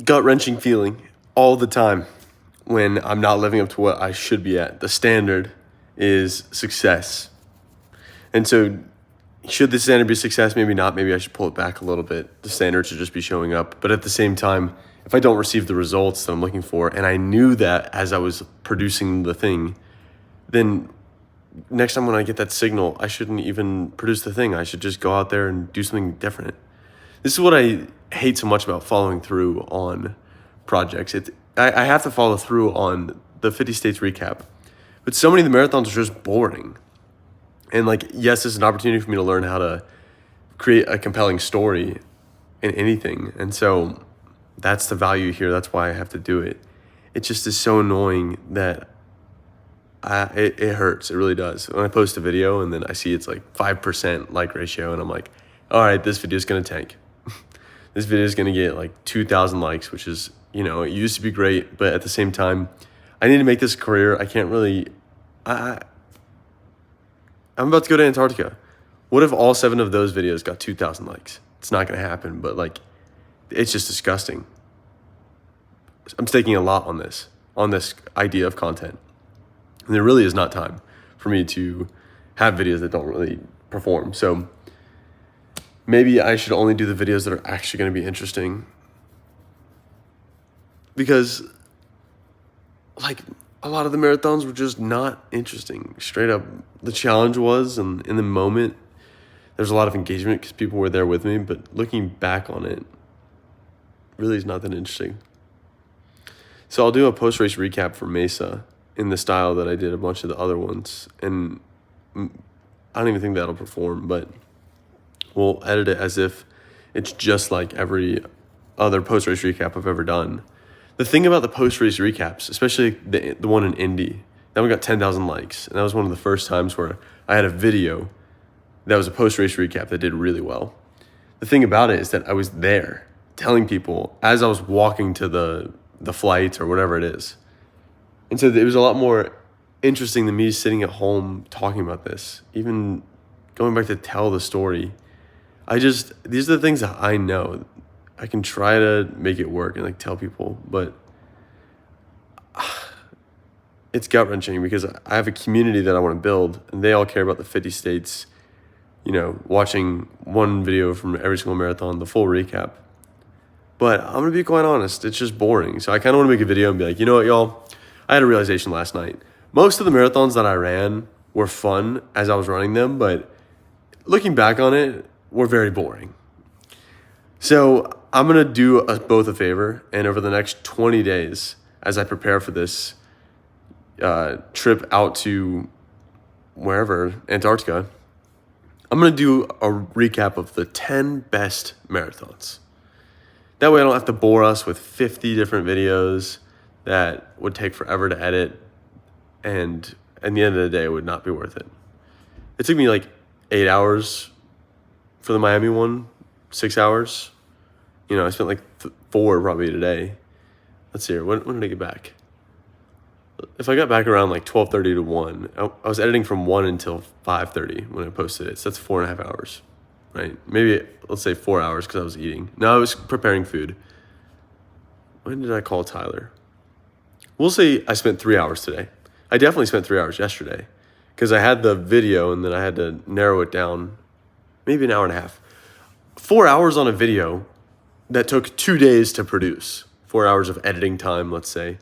gut-wrenching feeling all the time when I'm not living up to what I should be at. The standard is success. And so should the standard be success? Maybe not. Maybe I should pull it back a little bit. The standard should just be showing up. But at the same time, if I don't receive the results that I'm looking for, and I knew that as I was producing the thing, then next time when I get that signal, I shouldn't even produce the thing. I should just go out there and do something different. This is what I hate so much about following through on projects. I have to follow through on the 50 states recap, but so many of the marathons are just boring. And like, yes, it's an opportunity for me to learn how to create a compelling story in anything. And so that's the value here. That's why I have to do it. It just is so annoying that it hurts. It really does. When I post a video and then I see it's like 5% like ratio and I'm like, all right, this video is going to tank. This video is going to get like 2,000 likes, which is, it used to be great. But at the same time, I need to make this a career. I can't really, I'm about to go to Antarctica. What if all 7 of those videos got 2,000 likes? It's not going to happen, but like, it's just disgusting. I'm staking a lot on this idea of content. And there really is not time for me to have videos that don't really perform. So maybe I should only do the videos that are actually going to be interesting. Because like a lot of the marathons were just not interesting. Straight up, the challenge was, and in the moment, there's a lot of engagement because people were there with me. But looking back on it, really is not that interesting. So I'll do a post-race recap for Mesa in the style that I did a bunch of the other ones. And I don't even think that'll perform, but we'll edit it as if it's just like every other post-race recap I've ever done. The thing about the post-race recaps, especially the one in Indy, that one got 10,000 likes. And that was one of the first times where I had a video that was a post-race recap that did really well. The thing about it is that I was there telling people as I was walking to the flight or whatever it is. And so it was a lot more interesting than me sitting at home talking about this, even going back to tell the story. These are the things that I know. I can try to make it work and like tell people, but it's gut-wrenching because I have a community that I want to build and they all care about the 50 states, watching one video from every single marathon, the full recap. But I'm going to be quite honest, it's just boring. So I kind of want to make a video and be like, you know what, y'all? I had a realization last night. Most of the marathons that I ran were fun as I was running them, but looking back on it, were very boring. So I'm going to do us both a favor, and over the next 20 days, as I prepare for this trip out to wherever, Antarctica, I'm going to do a recap of the 10 best marathons. That way I don't have to bore us with 50 different videos that would take forever to edit, and at the end of the day, it would not be worth it. It took me like 8 hours for the Miami one, 6 hours. I spent like 4 probably today. Let's see here, when did I get back? If I got back around like 12:30 to 1, I was editing from 1 until 5:30 when I posted it, so that's 4.5 hours, right? Maybe, let's say 4 hours because I was eating. No, I was preparing food. When did I call Tyler? We'll say I spent 3 hours today. I definitely spent 3 hours yesterday because I had the video and then I had to narrow it down, maybe an hour and a half. 4 hours on a video that took 2 days to produce. 4 hours of editing time, let's say.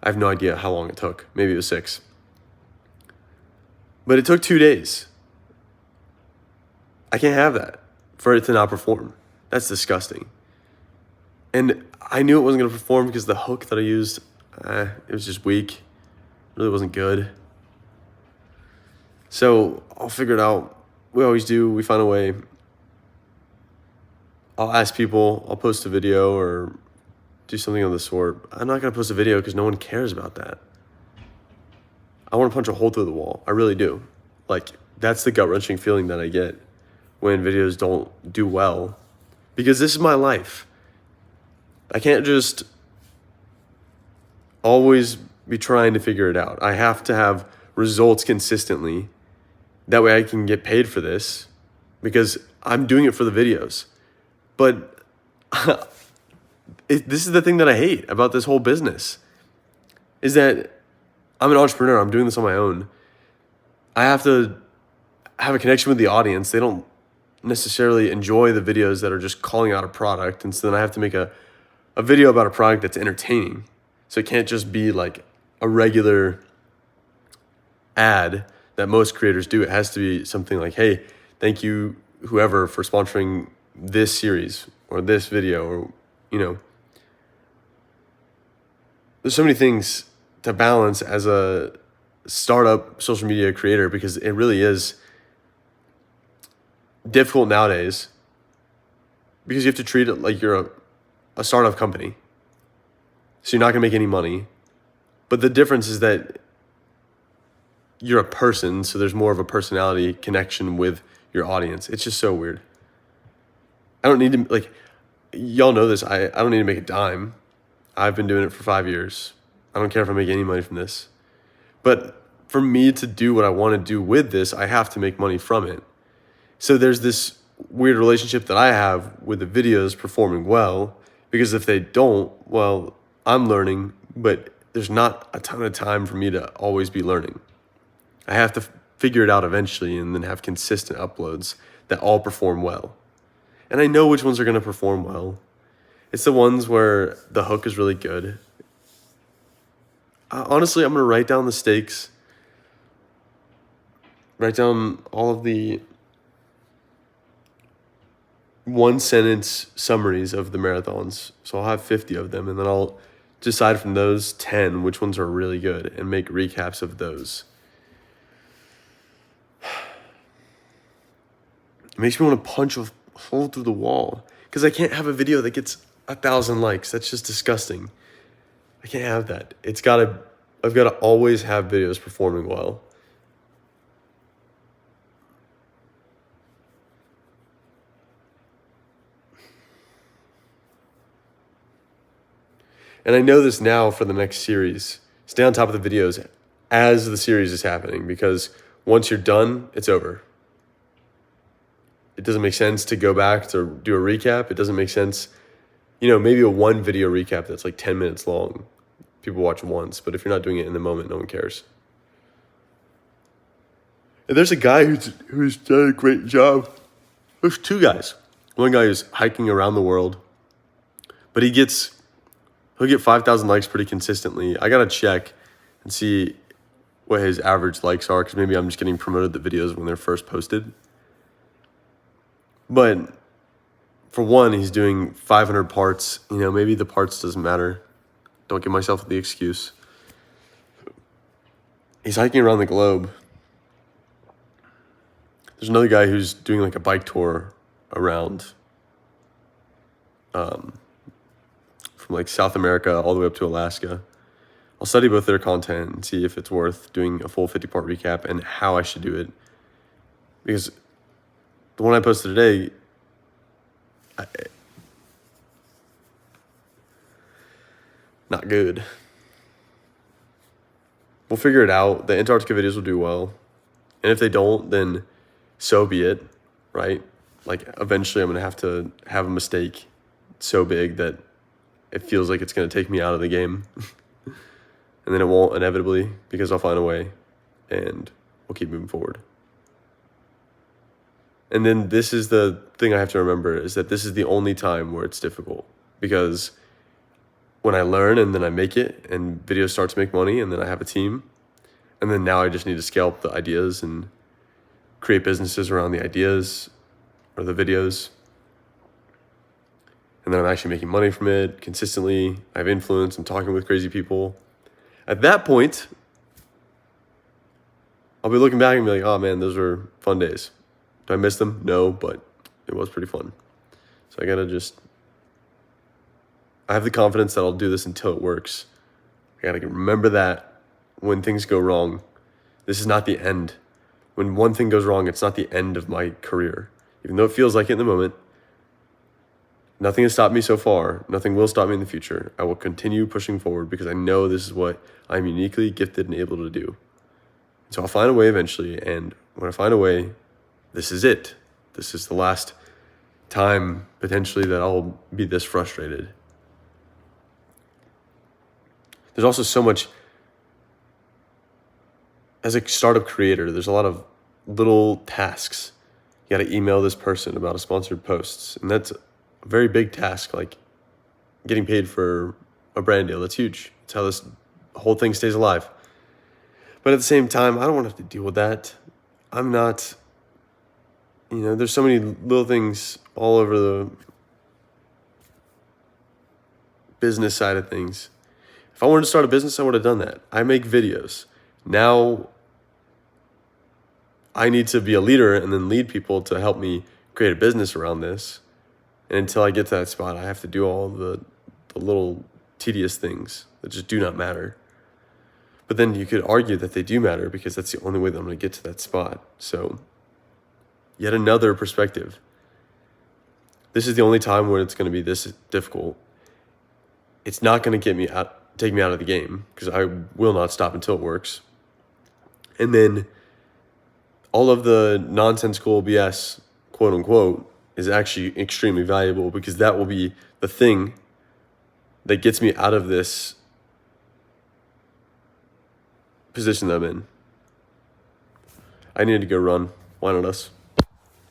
I have no idea how long it took. Maybe it was 6. But it took 2 days. I can't have that for it to not perform. That's disgusting. And I knew it wasn't going to perform because the hook that I used, it was just weak. It really wasn't good. So I'll figure it out. We always do. We find a way. I'll ask people. I'll post a video or do something of the sort. I'm not going to post a video because no one cares about that. I want to punch a hole through the wall. I really do. Like, that's the gut-wrenching feeling that I get when videos don't do well. Because this is my life. I can't just always be trying to figure it out. I have to have results consistently. That way I can get paid for this because I'm doing it for the videos. But this is the thing that I hate about this whole business, is that I'm an entrepreneur. I'm doing this on my own. I have to have a connection with the audience. They don't necessarily enjoy the videos that are just calling out a product. And so then I have to make a video about a product that's entertaining. So it can't just be like a regular ad that most creators do. It has to be something like, hey, thank you, whoever, for sponsoring this series or this video, or, you know, there's so many things to balance as a startup social media creator, because it really is difficult nowadays, because you have to treat it like you're a startup company. So you're not gonna make any money. But the difference is that you're a person, so there's more of a personality connection with your audience. It's just so weird. I don't need to, like, y'all know this, I don't need to make a dime. I've been doing it for 5 years. I don't care if I make any money from this. But for me to do what I want to do with this, I have to make money from it. So there's this weird relationship that I have with the videos performing well, because if they don't, well, I'm learning, but there's not a ton of time for me to always be learning. I have to figure it out eventually and then have consistent uploads that all perform well. And I know which ones are going to perform well. It's the ones where the hook is really good. Honestly, I'm going to write down the stakes, write down all of the one-sentence summaries of the marathons. So I'll have 50 of them, and then I'll decide from those 10 which ones are really good and make recaps of those. It makes me want to punch a hole through the wall, because I can't have a video that gets 1,000 likes. That's just disgusting. I can't have that. I've got to always have videos performing well. And I know this now for the next series. Stay on top of the videos as the series is happening, because once you're done, it's over. It doesn't make sense to go back to do a recap. It doesn't make sense, maybe a one video recap that's like 10 minutes long. People watch once, but if you're not doing it in the moment, no one cares. And there's a guy who's done a great job. There's two guys. One guy who's hiking around the world, but he'll get 5,000 likes pretty consistently. I gotta check and see what his average likes are, because maybe I'm just getting promoted the videos when they're first posted. But for one, he's doing 500 parts. Maybe the parts doesn't matter. Don't give myself the excuse. He's hiking around the globe. There's another guy who's doing like a bike tour around from like South America all the way up to Alaska. I'll study both their content and see if it's worth doing a full 50-part recap and how I should do it. Because the one I posted today, not good. We'll figure it out. The Antarctica videos will do well. And if they don't, then so be it, right? Like, eventually I'm going to have a mistake so big that it feels like it's going to take me out of the game. And then it won't, inevitably, because I'll find a way and we'll keep moving forward. And then this is the thing I have to remember, is that this is the only time where it's difficult, because when I learn and then I make it and videos start to make money and then I have a team, and then now I just need to scale up the ideas and create businesses around the ideas or the videos. And then I'm actually making money from it consistently. I have influence. I'm talking with crazy people. At that point, I'll be looking back and be like, oh man, those were fun days. Do I miss them? No, but it was pretty fun. So I have the confidence that I'll do this until it works. I gotta remember that when things go wrong, this is not the end. When one thing goes wrong, it's not the end of my career. Even though it feels like it in the moment, nothing has stopped me so far. Nothing will stop me in the future. I will continue pushing forward, because I know this is what I'm uniquely gifted and able to do. So I'll find a way eventually, and when I find a way, this is it. This is the last time, potentially, that I'll be this frustrated. There's also so much, as a startup creator, there's a lot of little tasks. You got to email this person about a sponsored posts, and that's a very big task. Like getting paid for a brand deal, that's huge. It's how this whole thing stays alive. But at the same time, I don't want to have to deal with that. I'm not, there's so many little things all over the business side of things. If I wanted to start a business, I would have done that. I make videos. Now I need to be a leader and then lead people to help me create a business around this. And until I get to that spot, I have to do all the little tedious things that just do not matter. But then you could argue that they do matter because that's the only way that I'm going to get to that spot. So yet another perspective. This is the only time where it's going to be this difficult. It's not going to take me out of the game because I will not stop until it works. And then all of the nonsensical BS, quote unquote, is actually extremely valuable because that will be the thing that gets me out of this position that I'm in. I need to go run. Why not us?